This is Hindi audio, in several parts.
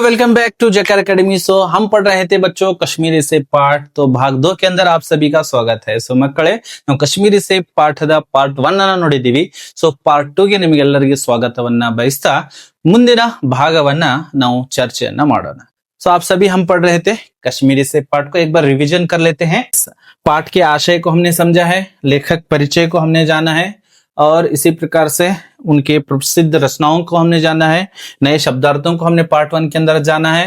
वेलकम बैक टू जेकर एकेडमी। हम पढ़ रहे थे बच्चों कश्मीरी से पाठ। तो भाग 2 के अंदर आप सभी का स्वागत है। ಮಕ್ಕಳೇ ನಾವು ಕಶ್ಮೀರಿ से ಪಾಠದ ಪಾರ್ಟ್ 1 ಅನ್ನು ನೋಡಿದೀವಿ। ಪಾರ್ಟ್ 2 ಗೆ ನಿಮಗೆಲ್ಲರಿಗೂ ಸ್ವಾಗತವನ್ನ ಬಯಸ್ತಾ ಮುಂದಿನ ಭಾಗವನ್ನ ನಾವು ಚರ್ಚೆಯನ್ನ ಮಾಡೋಣ। आप सभी हम पढ़ रहे थे कश्मीरी से पाठ को एक बार रिवीजन कर लेते हैं। पाठ के आशय को हमने समझा है, लेखक परिचय को हमने जाना है और इसी प्रकार से उनके प्रसिद्ध रचनाओं को हमने जाना है, नए शब्दार्थों को हमने पार्ट 1 के अंदर जाना है।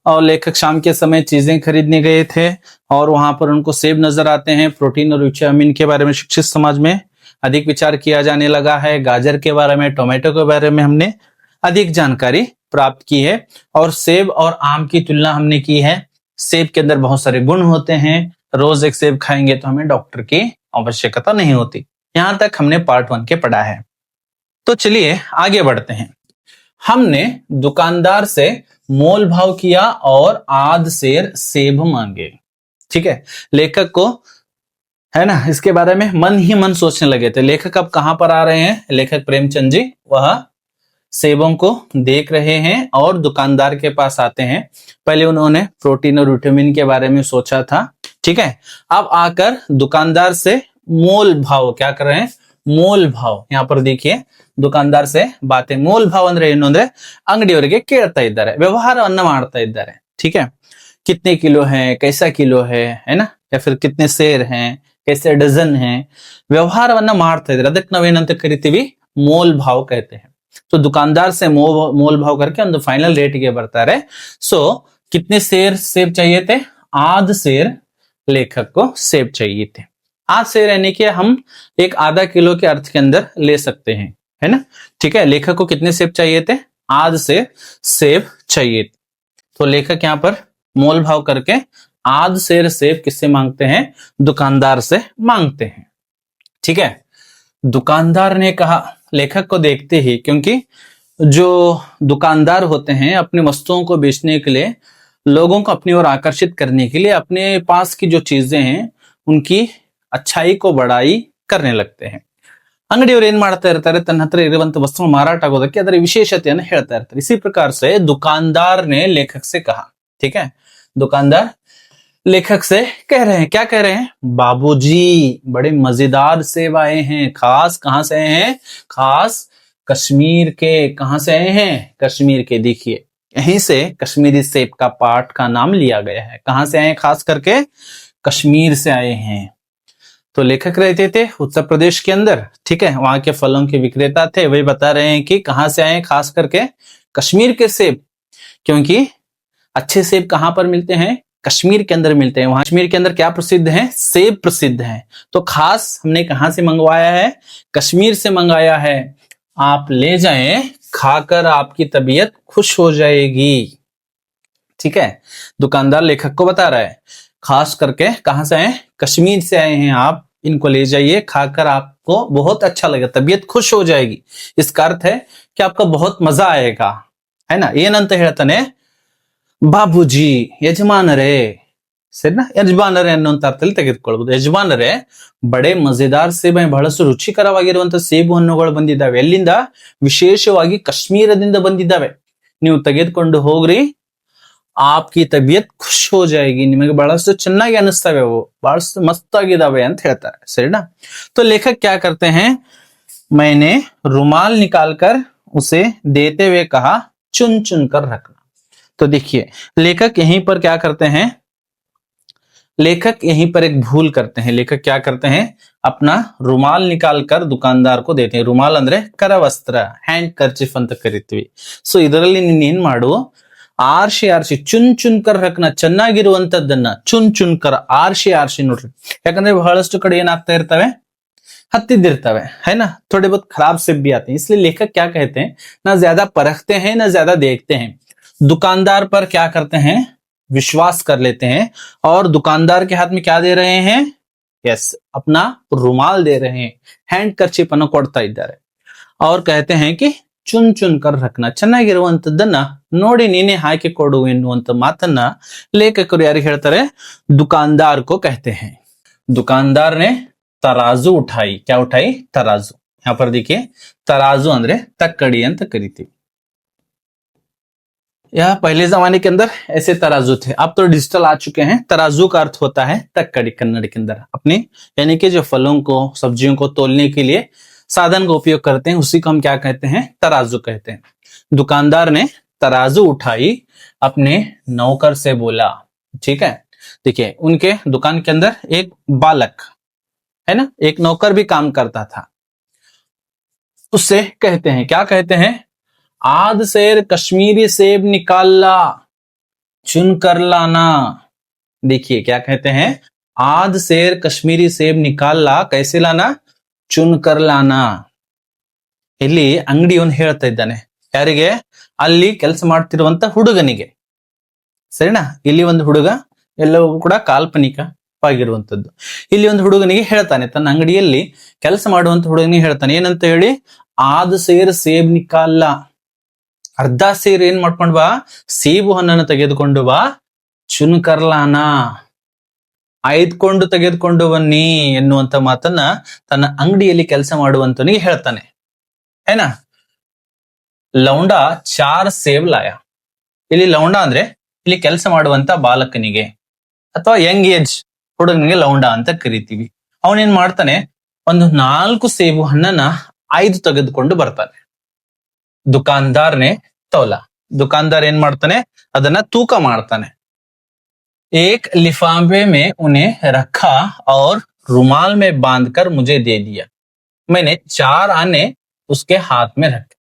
और लेखक शाम के समय चीजें खरीदने गए थे और वहां पर उनको सेब नजर आते हैं। प्रोटीन और विटामिन के बारे में शिक्षित समाज में अधिक विचार किया जाने लगा है। गाजर के बारे में, टोमेटो के बारे में हमने अधिक जानकारी प्राप्त की है। और सेब और आम की तुलना हमने की है। सेब के अंदर बहुत सारे गुण होते हैं, रोज एक सेब खाएंगे तो हमें डॉक्टर की आवश्यकता नहीं होती। यहां तक हमने पार्ट 1 के पढ़ा है। तो चलिए आगे बढ़ते हैं। हमने दुकानदार से मोल भाव किया और आध सेर सेब मांगे। ठीक है, लेखक को है ना, इसके बारे में मन ही मन सोचने लगे थे। लेखक अब कहां पर आ रहे हैं? लेखक प्रेमचंद जी वह सेबों को देख रहे हैं और दुकानदार के पास आते हैं। पहले उन्होंने प्रोटीन और विटामिन के बारे में सोचा था, ठीक है। अब आकर दुकानदार से मोल भाव क्या कर रहे हैं? मोल भाव यहाँ पर देखिए, दुकानदार से बातें। मोल भाव ಅಂದ್ರೆ ಏನು ಅಂದ್ರೆ ಅಂಗಡಿಯವರಿಗೆ ಕೇಳ್ತಾ ಇದ್ದಾರೆ, ವ್ಯವಹಾರವನ್ನ ಮಾಡ್ತಾ ಇದ್ದಾರೆ। ठीक है, कितने किलो है, कैसा किलो है ना, या फिर कितने सेर हैं, कैसे डजन है, ವ್ಯವಹಾರವನ್ನ ಮಾಡ್ತಾ ಇದ್ದಾರೆ। ಅದಕ್ಕೆ ನಾವೇನಂತ ಕರಿತೀವಿ? मोल भाव कहते हैं। तो दुकानदार से मोल भाव करके ಒಂದು फाइनल रेट ಗೆ ಬರ್ತಾರೆ। सो कितने सेर सेब चाहिए थे? आध सेर लेखक को सेब चाहिए थे। आध सेर यानी कि हम एक आधा किलो के अर्थ के अंदर ले सकते हैं, है ना। ठीक है, लेखक को कितने सेब चाहिए थे? आध सेर सेब चाहिए थे। तो लेखक यहाँ पर मोल भाव करके आध सेर सेब किससे मांगते हैं? दुकानदार से मांगते हैं। ठीक है, दुकानदार ने कहा, लेखक को देखते ही, क्योंकि जो दुकानदार होते हैं अपनी वस्तुओं को बेचने के लिए, लोगों को अपनी ओर आकर्षित करने के लिए अपने पास की जो चीजें हैं उनकी अच्छाई को बड़ाई करने लगते हैं। ಅಂಗಡಿಯವರು ಏನ್ ಮಾಡ್ತಾ ಇರ್ತಾರೆ? ತನ್ನ ಹತ್ರ ಇರುವಂತ ವಸ್ತು ಮಾರಾಟ ಆಗೋದಕ್ಕೆ ಅದರ ವಿಶೇಷತೆಯನ್ನು ಹೇಳ್ತಾ ಇರ್ತಾರೆ। इसी प्रकार से दुकानदार ने लेखक से कहा। ठीक है, दुकानदार लेखक से कह रहे हैं, क्या कह रहे हैं? बाबूजी बड़े मजेदार सेब आए हैं। खास कहां से आए हैं? खास कश्मीर के। कहां से आए हैं? कश्मीर के। देखिए यहीं से कश्मीरी सेब का पाठ का नाम लिया गया है। कहां से आए? खास करके कश्मीर से आए हैं। तो लेखक रहते थे उत्तर प्रदेश के अंदर, ठीक है, वहां के फलों के विक्रेता थे। वही बता रहे हैं कि कहां से आए? खास करके कश्मीर के सेब। क्योंकि अच्छे सेब कहां पर मिलते हैं? कश्मीर के अंदर मिलते हैं। वहां कश्मीर के अंदर क्या प्रसिद्ध है? सेब प्रसिद्ध है। तो खास हमने कहां से मंगवाया है? कश्मीर से मंगाया है। आप ले जाएं, खाकर आपकी तबीयत खुश हो जाएगी। ठीक है, दुकानदार लेखक को बता रहा है, खास करके कहां से आए? कश्मीर से आए हैं आप, इनको ले जाइए, खाकर आपको बहुत अच्छा लगेगा, तबीयत खुश हो जाएगी। इसका अर्थ है कि आपको बहुत मजा आएगा, है ना। ಏನಂತ ಹೇಳ್ತಾನೆ? ಬಾಬೂಜಿ, ಯಜಮಾನರೇ, ಸರಿನಾ, ಯಜಮಾನರೇ ಅನ್ನುವಂತ ಅರ್ಥದಲ್ಲಿ ತೆಗೆದುಕೊಳ್ಬಹುದು। ಯಜಮಾನರೇ, ಬಡೆ ಮಜೆದಾರ್ ಸೇಬ್, ಬಹಳಷ್ಟು ರುಚಿಕರವಾಗಿರುವಂತಹ ಸೇಬು ಹಣ್ಣುಗಳು ಬಂದಿದ್ದಾವೆ। ಎಲ್ಲಿಂದ? ವಿಶೇಷವಾಗಿ ಕಾಶ್ಮೀರದಿಂದ ಬಂದಿದ್ದಾವೆ। ನೀವು ತೆಗೆದುಕೊಂಡು ಹೋಗ್ರಿ, आपकी तबीयत खुश हो जाएगी, ನಿಮಗೆ ಬಹಳಷ್ಟು ಚೆನ್ನಾಗಿ ಅನಿಸ್ತವೆ, ಅವು ಬಹಳಷ್ಟು ಮಸ್ತ್ ಆಗಿದಾವೆ ಅಂತ ಹೇಳ್ತಾರೆ, ಸರಿನಾ। तो लेखक क्या करते हैं? मैंने रुमाल निकालकर उसे देते हुए कहा, चुन चुन कर रखना। तो देखिए लेखक यहीं पर क्या करते हैं? लेखक यहीं पर एक भूल करते हैं। लेखक क्या करते हैं? अपना रुमाल निकालकर दुकानदार को देते हैं। रुमाल ಅಂದ್ರೆ ಕರವಸ್ತ್ರ, ಹ್ಯಾಂಡ್ ಕರ್ಚಿಫ್ ಅಂತ ಕರಿತೀವಿ। ಸೊ ಇದರಲ್ಲಿ ನೀನ್ ಏನ್ ಮಾಡು? ಆರ್ಸಿ ಆರ್ಸಿ, ಚುನ್ ಚುನ್ ಕರ್ ರಕ್ನ, ಚೆನ್ನಾಗಿರುವಂತದ್ದನ್ನ ಚುನ್ ಚುನ್ ಕರ್ ಆರ್ಸಿ ಆರ್ಸಿ ನೋಡ್ರಿ। ಯಾಕಂದ್ರೆ ಬಹಳಷ್ಟು ಕಡೆ ಏನಾಗ್ತಾ ಇರ್ತವೆ? हत्तिदिर्तवे, है ना, थोड़े बहुत खराब सेब भी आते हैं। इसलिए लेखक क्या कहते हैं? ना ज्यादा परखते हैं ना ज्यादा देखते हैं, दुकानदार पर क्या करते हैं? विश्वास कर लेते हैं। और दुकानदार के हाथ में क्या दे रहे हैं? यस, अपना रुमाल दे रहे हैं, हैंड कर्चिप अನ್ನು ಕೊಡ್ತಾ ಇದ್ದಾರೆ। और कहते हैं कि ಚುನ್ ಚುನ್ ಕರ್ ರಕ್ನ, ಚೆನ್ನಾಗಿರುವಂತದ್ದನ್ನ ನೋಡಿ ನೀನೆ ಹಾಕಿ ಕೊಡು ಎನ್ನುವಂತ ಮಾತನ್ನ ಲೇಖಕರು ಯಾರಿಗೆ ಹೇಳ್ತಾರೆ? दुकानदार को कहते हैं। दुकानदार ने तराजू उठाई। क्या उठाई? तराजू। यहाँ पर देखिए तराजू ಅಂದ್ರೆ ತಕ್ಕಡಿ ಅಂತ ಕರಿತೀವಿ। यह पहले जमाने के अंदर ऐसे तराजू थे, अब तो डिजिटल आ चुके हैं। तराजू का अर्थ होता है तक्कड़ी कन्नड़ के अंदर, अपने यानी कि जो फलों को सब्जियों को तोलने के लिए साधन का उपयोग करते हैं उसी को हम क्या कहते हैं, तराजू कहते हैं। दुकानदार ने तराजू उठाई, अपने नौकर से बोला, ठीक है। देखिए उनके दुकान के अंदर एक बालक है ना, एक नौकर भी काम करता था। उससे कहते हैं, क्या कहते हैं, आध सेर कश्मीरी सेब निकाल ला, चुन कर लाना। देखिए क्या कहते हैं, आध सेर कश्मीरी सेब निकाल ला, कैसे लाना, चुन कर लाना। ಇಲ್ಲಿ ಅಂಗಡಿಯವನು ಹೇಳ್ತಾ ಇದ್ದಾನೆ ಯಾರಿಗೆ, ಅಲ್ಲಿ ಕೆಲಸ ಮಾಡ್ತಿರುವಂತ ಹುಡುಗನಿಗೆ, ಸರಿನಾ. ಇಲ್ಲಿ ಒಂದು ಹುಡುಗ, ಎಲ್ಲವೂ ಕೂಡ ಕಾಲ್ಪನಿಕವಾಗಿರುವಂತದ್ದು. ಇಲ್ಲಿ ಒಂದು ಹುಡುಗನಿಗೆ ಹೇಳ್ತಾನೆ, ತನ್ನ ಅಂಗಡಿಯಲ್ಲಿ ಕೆಲಸ ಮಾಡುವಂತ ಹುಡುಗನಿಗೆ ಹೇಳ್ತಾನೆ, ಏನಂತ ಹೇಳಿ, ಆದ್ ಸೇರ್ ಸೇಬ್ ನಿಕಾಲ್ಲ, ಅರ್ಧ ಸೇರ್ ಏನ್ ಮಾಡ್ಕೊಂಡ್ ಬಾ, ಸೇಬು ಹಣ್ಣನ್ನು ತೆಗೆದುಕೊಂಡು ಬಾ, ಚುನ್ ಕರ್ಲಾನ, ಆಯ್ದುಕೊಂಡು ತೆಗೆದುಕೊಂಡು ಬನ್ನಿ ಎನ್ನುವಂತ ಮಾತನ್ನ ತನ್ನ ಅಂಗಡಿಯಲ್ಲಿ ಕೆಲಸ ಮಾಡುವಂತನಿಗೆ ಹೇಳ್ತಾನೆ. ಏನಾ, ಲೌಂಡ ಚಾರ್ ಸೇಬ್ ಲಾಯ. ಇಲ್ಲಿ ಲೌಂಡ ಅಂದ್ರೆ ಇಲ್ಲಿ ಕೆಲಸ ಮಾಡುವಂತ ಬಾಲಕನಿಗೆ ಅಥವಾ ಯಂಗ್ ಏಜ್ ಹುಡುಗನಿಗೆ ಲೌಂಡ ಅಂತ ಕರಿತೀವಿ. ಅವನೇನ್ ಮಾಡ್ತಾನೆ, ಒಂದು 4 ಸೇಬು ಹಣ್ಣನ್ನ 5 ತೆಗೆದುಕೊಂಡು ಬರ್ತಾನೆ. ದುಕಾನ್ದಾರ್ನೆ ತೋಲ, ದುಕಾನ್ದಾರ್ ಏನ್ ಮಾಡ್ತಾನೆ, ಅದನ್ನ ತೂಕ ಮಾಡ್ತಾನೆ. एक लिफाफे में उन्हें रखा और रुमाल में बांधकर मुझे दे दिया, मैंने 4 आने उसके हाथ में रखे.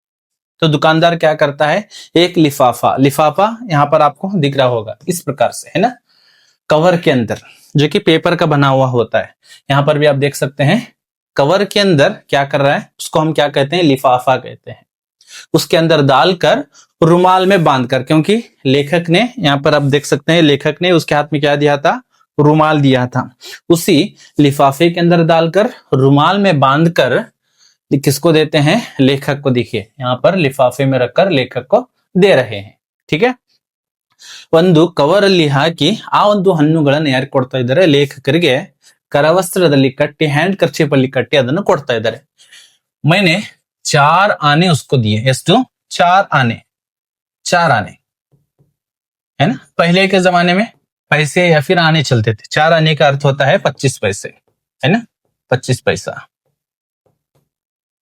तो दुकानदार क्या करता है, एक लिफाफा, लिफाफा यहाँ पर आपको दिख रहा होगा इस प्रकार से, है ना, कवर के अंदर जो कि पेपर का बना हुआ होता है. यहाँ पर भी आप देख सकते हैं कवर के अंदर क्या कर रहा है, उसको हम क्या कहते हैं, लिफाफा कहते हैं. उसके अंदर डालकर रुमाल में बांधकर, क्योंकि लेखक ने, यहाँ पर आप देख सकते हैं लेखक ने उसके हाथ में क्या दिया था, रुमाल दिया था. उसी लिफाफे के अंदर डालकर रुमाल में बांधकर किसको देते हैं, लेखक को. देखिए यहाँ पर लिफाफे में रखकर लेखक को दे रहे हैं, ठीक है. ಒಂದು ಕವರ್ ಅಲ್ಲಿ ಹಾಕಿ ಆ ಒಂದು ಹಣ್ಣುಗಳನ್ನು ಯಾರು ಕೊಡ್ತಾ ಇದ್ದಾರೆ, ಲೇಖಕರಿಗೆ ಕರವಸ್ತ್ರದಲ್ಲಿ ಕಟ್ಟಿ, ಹ್ಯಾಂಡ್ ಕರ್ಚೀಫ್ ಅಲ್ಲಿ ಕಟ್ಟಿ ಅದನ್ನು ಕೊಡ್ತಾ ಇದ್ದಾರೆ. मैंने 4 आने उसको दिए. ಎಷ್ಟು, 4 आने, 4 आने, है ना. पहले के जमाने में पैसे या फिर आने चलते थे. 4 आने का अर्थ होता है 25 पैसे, है ना, 25 पैसा,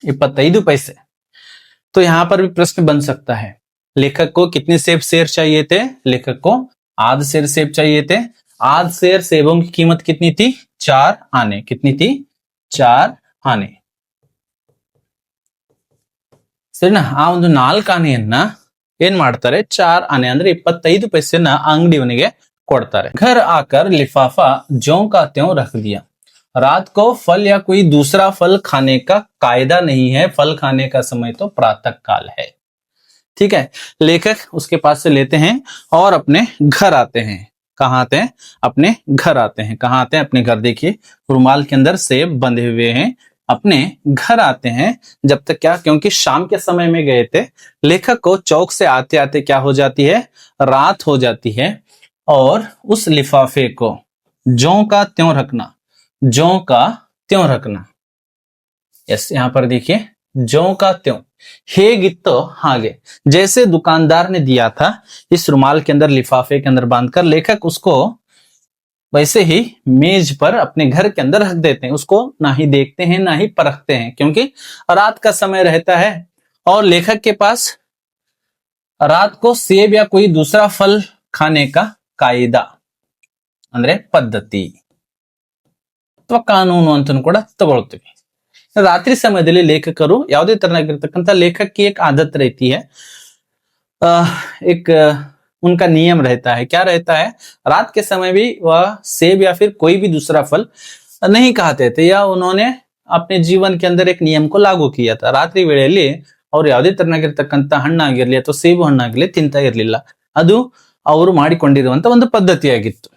25 पैसे. तो यहां पर भी प्रश्न बन सकता है, लेखक को कितने सेब चाहिए थे, लेखक को आध सेर सेब चाहिए थे. आध सेर सेबों की कीमत कितनी थी, 4 आने. कितनी थी, 4 आने. ಸರಿನಾ. ಆ ಒಂದು 4 ಆನೆಯನ್ನ ಏನ್ ಮಾಡ್ತಾರೆ, 4 ಆನೆ ಅಂದ್ರೆ 25 पैसेನ ಅಂಗಡಿಯವನಿಗೆ ಕೊಡ್ತಾರೆ. घर आकर लिफाफा ज्यों का त्यों रख दिया. रात को फल या कोई दूसरा फल खाने का कायदा नहीं है, फल खाने का समय तो प्रातः काल है. ठीक है. लेखक उसके पास से लेते हैं और अपने घर आते हैं. कहाँ आते हैं, अपने घर आते हैं. कहाँ आते हैं, अपने घर. देखिए रुमाल के अंदर सेब बंधे हुए हैं, अपने घर आते हैं. जब तक क्या, क्योंकि शाम के समय में गए थे, लेखक को चौक से आते आते क्या हो जाती है, रात हो जाती है. और उस लिफाफे को ज्यों का त्यों रखना, ज्यों का त्यों रखना. यस, यहाँ पर देखिए ज्यों का त्यों, ಹೇಗಿತ್ತೋ ಹಾಗೆ, जैसे दुकानदार ने दिया था इस रुमाल के अंदर लिफाफे के अंदर बांधकर, लेखक उसको वैसे ही मेज पर अपने घर के अंदर रख देते हैं. उसको ना ही देखते हैं ना ही परखते हैं, क्योंकि रात का समय रहता है और लेखक के पास रात को सेब या कोई दूसरा फल खाने का कायदा ಅಂದ್ರೆ ಪದ್ಧತಿ ಅಥವಾ ಕಾನೂನು ಅಂತ ಕೂಡ ತಗೊಳ್ತೀವಿ. ರಾತ್ರಿ ಸಮಯದಲ್ಲಿ ಲೇಖಕರು ಯಾವುದೇ ತರನಾಗಿರ್ತಕ್ಕಂಥ लेखक की एक आदत रहती है, एक उनका नियम रहता है. क्या रहता है, रात के समय भी वह सेब या फिर कोई भी दूसरा फल नहीं खाते थे, या उन्होंने अपने जीवन के अंदर एक नियम को लागू किया था. ರಾತ್ರಿ ವೇಳೆಯಲ್ಲಿ ಅವ್ರು ಯಾವುದೇ ತರನಾಗಿರ್ತಕ್ಕಂಥ ಹಣ್ಣಾಗಿರ್ಲಿ ಅಥವಾ ಸೇಬು ಹಣ್ಣಾಗಿರ್ಲಿ ತಿಂತಾ ಇರ್ಲಿಲ್ಲ. ಅದು ಅವರು ಮಾಡಿಕೊಂಡಿರುವಂತ ಒಂದು ಪದ್ಧತಿಯಾಗಿತ್ತು.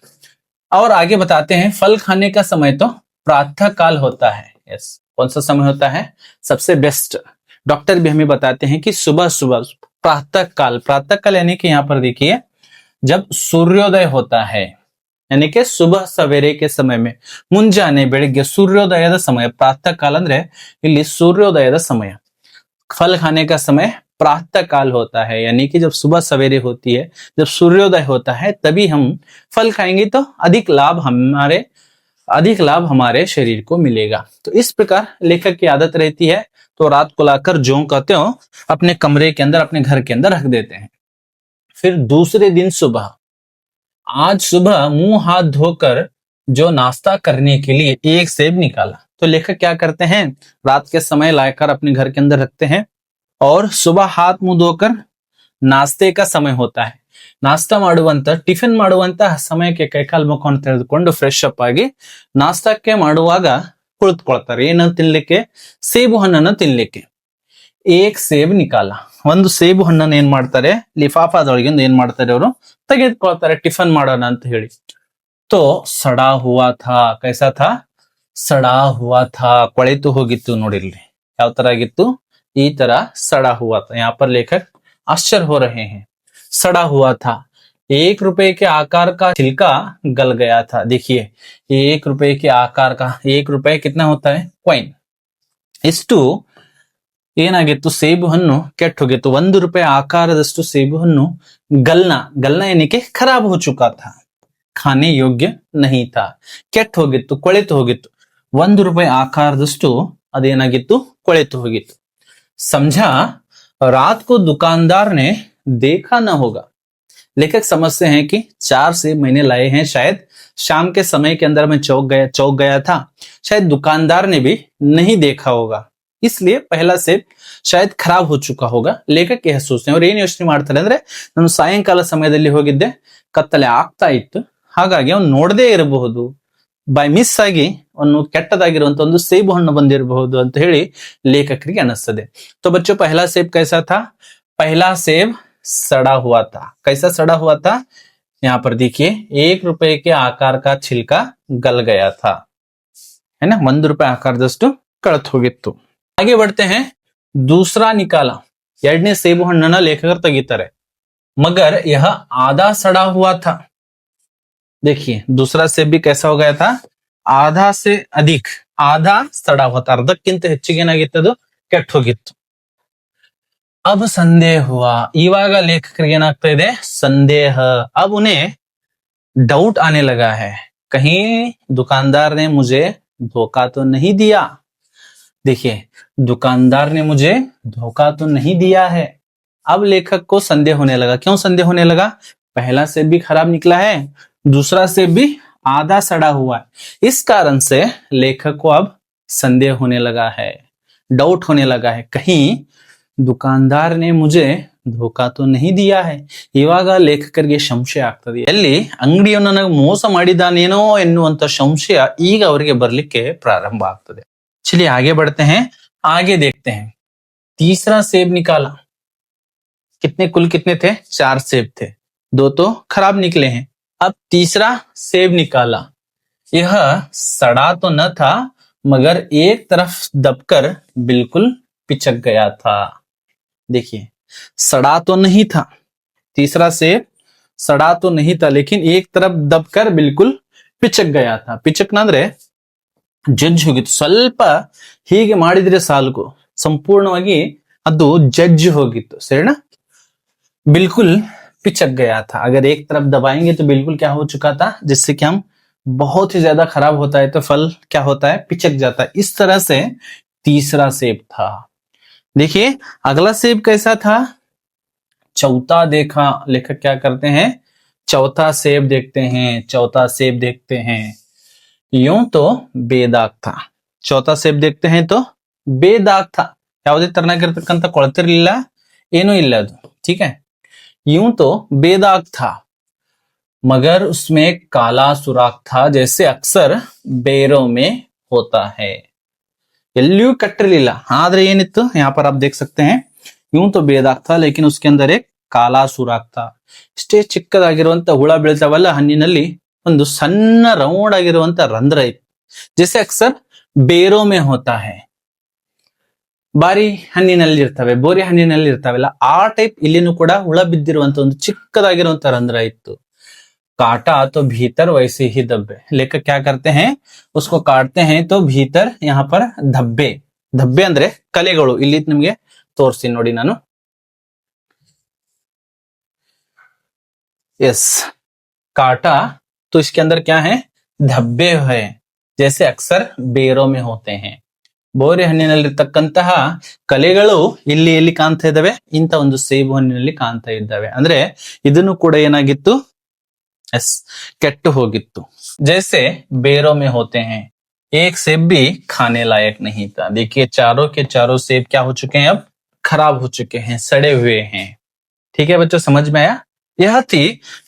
और आगे बताते हैं, फल खाने का समय तो प्रातः काल होता है. यस, कौन सा समय होता है, सबसे बेस्ट. डॉक्टर भी हमें बताते हैं कि सुबह सुबह प्रातः काल, प्रातः काल यानी कि यहाँ पर देखिए जब सूर्योदय होता है, यानी कि सुबह सवेरे के समय में, ಮುಂಜಾನೆ ಬೆಳಿಗ್ಗೆ ಸೂರ್ಯೋದಯದ ಸಮಯ. ಪ್ರಾತಃ ಕಾಲ ಅಂದ್ರೆ ಇಲ್ಲಿ ಸೂರ್ಯೋದಯದ ಸಮಯ. फल खाने का समय प्रातः काल होता है, यानी कि जब सुबह सवेरे होती है, जब सूर्योदय होता है, तभी हम फल खाएंगे तो अधिक लाभ हमारे शरीर को मिलेगा। तो इस प्रकार लेखक की आदत रहती है, तो रात को लाकर जो कहते हो अपने कमरे के अंदर, अपने घर के अंदर रख देते हैं। फिर दूसरे दिन सुबह, आज सुबह मुंह हाथ धोकर जो नाश्ता करने के लिए एक सेब निकाला। तो लेखक क्या करते हैं, रात के समय लाकर अपने घर के अंदर रखते हैं और सुबह हाथ मुंह धोकर नाश्ते का समय होता है, ನಾಷ್ಟಾ ಮಾಡುವಂತ ಟಿಫಿನ್ ಮಾಡುವಂತ ಸಮಯಕ್ಕೆ ಕೈಕಾಲು ಮುಖವನ್ನು ತೆಗೆದುಕೊಂಡು ಫ್ರೆಶ್ ಅಪ್ ಆಗಿ ನಾಷ್ಟಕ್ಕೆ ಮಾಡುವಾಗ ಕುಳಿತುಕೊಳ್ತಾರೆ. ಏನನ್ನು ತಿನ್ಲಿಕ್ಕೆ? ಸೇಬು ಹಣ್ಣನ್ನು ತಿನ್ಲಿಕ್ಕೆ. ಏಕ್ ಸೇಬ್ ನಿಕಾಲ, ಒಂದು ಸೇಬು ಹಣ್ಣನ್ನು ಏನ್ ಮಾಡ್ತಾರೆ, ಲಿಫಾಫಾದೊಳಗಿಂದ ಏನ್ ಮಾಡ್ತಾರೆ, ಅವರು ತೆಗೆದುಕೊಳ್ತಾರೆ ಟಿಫನ್ ಮಾಡೋಣ ಅಂತ ಹೇಳಿ. ತೋ ಸಡಾ ಹುವಾ ಥಾ, ಕೈಸಾ ಥಾ? ಸಡಾ ಹುವಾ ಥಾ, ಕೊಳೆತು ಹೋಗಿತ್ತು. ನೋಡಿರ್ಲಿ ಯಾವ ತರ ಆಗಿತ್ತು, ಈ ತರ ಸಡಾ ಹುವಾ ಥಾ. यहाँ पर लेखक आश्चर्य हो रहे हैं. सड़ा हुआ था, 1 रुपए के आकार का छिलका गल गया था. देखिए 1 रुपए के आकार का, 1 रुपए कितना होता है, क्वाइन. ಇಷ್ಟು ಏನಾಗಿತ್ತು, ಸೇಬು ಹಣ್ಣು ಕೆಟ್ಟ ಹೋಗಿತ್ತು. 1 ರೂಪಾಯಿ ಆಕಾರದಷ್ಟು ಸೇಬು ಹಣ್ಣು ಗಲ್ನ ಏನಕ್ಕೆ ಖರಾಬ್ ಹೋ ಚುಕಾ ಥಾ, ಖಾನೆ ಯೋಗ್ಯ ನಹಿ ಥಾ, ಕೆಟ್ಟ ಹೋಗಿತ್ತು, ಕೊಳೆತು ಹೋಗಿತ್ತು. 1 ರೂಪಾಯಿ ಆಕಾರದಷ್ಟು ಅದೇನಾಗಿತ್ತು, ಕೊಳೆತು ಹೋಗಿತ್ತು. समझा रात को दुकानदार ने देखा न होगा. लेखक समझते हैं कि 4 सेब मैंने लाए हैं, शायद शाम के समय के अंदर मैं चौक गया था, शायद दुकानदार ने भी नहीं देखा होगा, इसलिए पहला सेब शायद खराब हो चुका होगा. लेखक यह सोचते हैं और ಏನ್ ಯೋಚನೆ ಮಾಡ್ತಾರೆ ಅಂದ್ರೆ, ನಾನು ಸಾಯಂಕಾಲ ಸಮಯದಲ್ಲಿ ಹೋಗಿದ್ದೆ, ಕತ್ತಲೆ ಆಗ್ತಾ ಇತ್ತು, ಹಾಗಾಗಿ ಅವನು ನೋಡದೇ ಇರಬಹುದು, ಬೈ ಮಿಸ್ ಆಗಿ ಅವನು ಕೆಟ್ಟದಾಗಿರುವಂತ ಒಂದು ಸೇಬು ಹಣ್ಣು ಬಂದಿರಬಹುದು ಅಂತ ಹೇಳಿ ಲೇಖಕರಿಗೆ ಅನಿಸ್ತದೆ. तो बच्चों पहला सेब कैसा था, पहला सेब सड़ा हुआ था. कैसा सड़ा हुआ था, यहाँ पर देखिए 1 रुपए के आकार का छिलका गल गया था, है ना, 1 ರೂಪಾಯಿ ಆಕಾರದಷ್ಟು ಕಳತ್ ಹೋಗಿತ್ತು. आगे बढ़ते हैं, दूसरा निकाला. ಎರಡನೇ ಸೇಬು ಹಣ್ಣನ್ನ ಲೇಖಕರು ತೆಗಿತಾರೆ. मगर यह आधा सड़ा हुआ था. देखिए दूसरा सेब भी कैसा हो गया था, आधा से अधिक, आधा सड़ा हुआ था, ಅರ್ಧಕ್ಕಿಂತ ಹೆಚ್ಚಿಗೆ ಏನಾಗಿತ್ತು, ಅದು ಕೆಟ್ಟ ಹೋಗಿತ್ತು. अब संदेह हुआ, इवाग लेखकರಿಗೆ ಏನಾಗ್ತಾ ಇದೆ, संदेह. अब उन्हें डाउट आने लगा है, कहीं दुकानदार ने मुझे धोखा तो नहीं दिया. देखिए दुकानदार ने मुझे धोखा तो नहीं दिया है. अब लेखक को संदेह होने लगा. क्यों संदेह होने लगा, पहला सेब भी खराब निकला है, दूसरा सेब भी आधा सड़ा हुआ है. इस कारण से लेखक को अब संदेह होने लगा है, डाउट होने लगा है, कहीं दुकानदार ने मुझे धोखा तो नहीं दिया है. ಇವಾಗ ಲೇಖಕರಿಗೆ ಸಂಶಯ ಆಗ್ತದೆ, ಎಲ್ಲಿ ಅಂಗಡಿಯನ್ನು ನನಗೆ ಮೋಸ ಮಾಡಿದಾನೇನೋ ಎನ್ನುವಂತ ಸಂಶಯ ಈಗ ಅವರಿಗೆ ಬರ್ಲಿಕ್ಕೆ ಪ್ರಾರಂಭ ಆಗ್ತದೆ. चलिए आगे बढ़ते हैं, आगे देखते हैं. तीसरा सेब निकाला. कुल कितने थे, 4 सेब थे, 2 तो खराब निकले हैं. अब तीसरा सेब निकाला. यह सड़ा तो न था, मगर एक तरफ दबकर बिल्कुल पिचक गया था. देखिए सड़ा तो नहीं था, तीसरा सेब सड़ा तो नहीं था, लेकिन एक तरफ दबकर बिल्कुल पिचक गया था. पिचकना ಅಂದ್ರೆ ಜಡ್ಜ್ ಹೋಗಿತ್ತು, ಸ್ವಲ್ಪ ಹೀಗೆ ಮಾಡಿದ್ರೆ ಸಾಲ್ಕು, ಸಂಪೂರ್ಣವಾಗಿ ಅದು ಜಡ್ಜ್ ಹೋಗಿತ್ತು. ಸರಿನಾ, बिल्कुल पिचक गया था. अगर एक तरफ दबाएंगे तो बिल्कुल क्या हो चुका था, जिससे कि हम बहुत ही ज्यादा खराब होता है तो फल क्या होता है, पिचक जाता है. इस तरह से तीसरा सेब था. देखिए अगला सेब कैसा था, चौथा देखा. लेखक क्या करते हैं, चौथा सेब देखते हैं, चौथा सेब देखते हैं. यूं तो बेदाग था. चौथा सेब देखते हैं तो बेदाग था, ಯಾವುದೇ ತರನಾಗಿರ್ತಕ್ಕಂಥ ಕೊಳತಿರ್ಲಿಲ್ಲ, ಏನೂ ಇಲ್ಲ ಅದು. ठीक है, यूं तो बेदाग था, मगर उसमें काला सुराख था, जैसे अक्सर बेरों में होता है. ಎಲ್ಲಿಯೂ ಕಟ್ಟಿರಲಿಲ್ಲ, ಆದ್ರೆ ಏನಿತ್ತು, यहाँ पर आप देख सकते हैं, यूं तो बेदाग था, लेकिन उसके अंदर एक ಕಾಲಾ ಸುರಾಕ್ था. ಇಷ್ಟೇ ಚಿಕ್ಕದಾಗಿರುವಂತ ಹುಳ ಬೀಳ್ತಾವಲ್ಲ ಹಣ್ಣಿನಲ್ಲಿ, ಒಂದು ಸಣ್ಣ ರೌಂಡ್ ಆಗಿರುವಂತ ರಂಧ್ರ ಇತ್ತು, ಜैसे अक्सर ಬೇರೋ में होता है. ಬಾರಿ ಹಣ್ಣಿನಲ್ಲಿ ಇರ್ತವೆ, ಬೋರಿ ಹಣ್ಣಿನಲ್ಲಿ ಇರ್ತಾವೆಲ್ಲ, ಆ ಟೈಪ್ ಇಲ್ಲಿನೂ ಕೂಡ ಹುಳ ಬಿದ್ದಿರುವಂತ ಒಂದು ಚಿಕ್ಕದಾಗಿರುವಂತ ರಂಧ್ರ ಇತ್ತು. काटा तो भीतर वैसे ही धब्बे. लेखक क्या करते हैं, उसको काटते हैं तो भीतर यहाँ पर धब्बे, धब्बे ಅಂದ್ರೆ ಕಲೆಗಳು. ಇಲ್ಲಿ ನಿಮಗೆ ತೋರಿಸಿ ನೋಡಿ ನಾನು, यस, काटा, तो इसके अंदर क्या है, धब्बे है, जैसे अक्सर ಬೇರೋ में होते हैं. ಬೋರೆ ಹಣ್ಣಿನಲ್ಲಿರ್ತಕ್ಕಂತಹ ಕಲೆಗಳು ಇಲ್ಲಿ ಎಲ್ಲಿ ಕಾಣ್ತಾ ಇದ್ದಾವೆ, ಇಂಥ ಒಂದು ಸೇಬು ಹಣ್ಣಿನಲ್ಲಿ ಕಾಣ್ತಾ ಇದ್ದಾವೆ. ಅಂದ್ರೆ ಇದನ್ನು ಕೂಡ ಏನಾಗಿತ್ತು, ಎಸ್, ಕೆಟ್ಟು ಹೋಗಿತ್ತು. जैसे बेरों में होते हैं. एक सेब भी खाने लायक नहीं था. देखिए चारों के चारों सेब क्या हो चुके हैं, अब खराब हो चुके हैं, सड़े हुए हैं. ठीक है बच्चों, समझ में आया? यह थी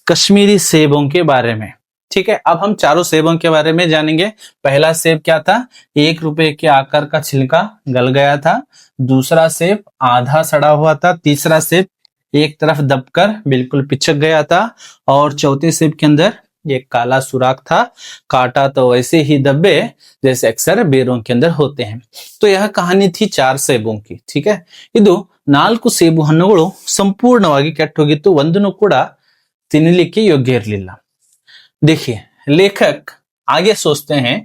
कश्मीरी सेबों के बारे में. ठीक है, अब हम चारों सेबों के बारे में जानेंगे. पहला सेब क्या था, 1 रुपए के आकार का छिलका गल गया था. दूसरा सेब आधा सड़ा हुआ था. तीसरा सेब एक तरफ दबकर बिल्कुल पिचक गया था. और चौथे सेब के अंदर एक काला सुराख था. काटा तो वैसे ही दबे जैसे अक्सर ಬೇರೋं के अंदर होते हैं. तो यह कहानी थी 4 ಸೇಬों की. ठीक है, ಇದು 4 ಸೇಬು ಹಣ್ಣುಗಳು ಸಂಪೂರ್ಣವಾಗಿ ಕೆಟ್ಟು ಹೋಗಿತ್ತು, ಒಂದನ್ನು ಕೂಡ ತಿನ್ನಲಿಕ್ಕೆ ಯೋಗ್ಯ ಇರಲಿಲ್ಲ. देखिए लेखक आगे सोचते हैं,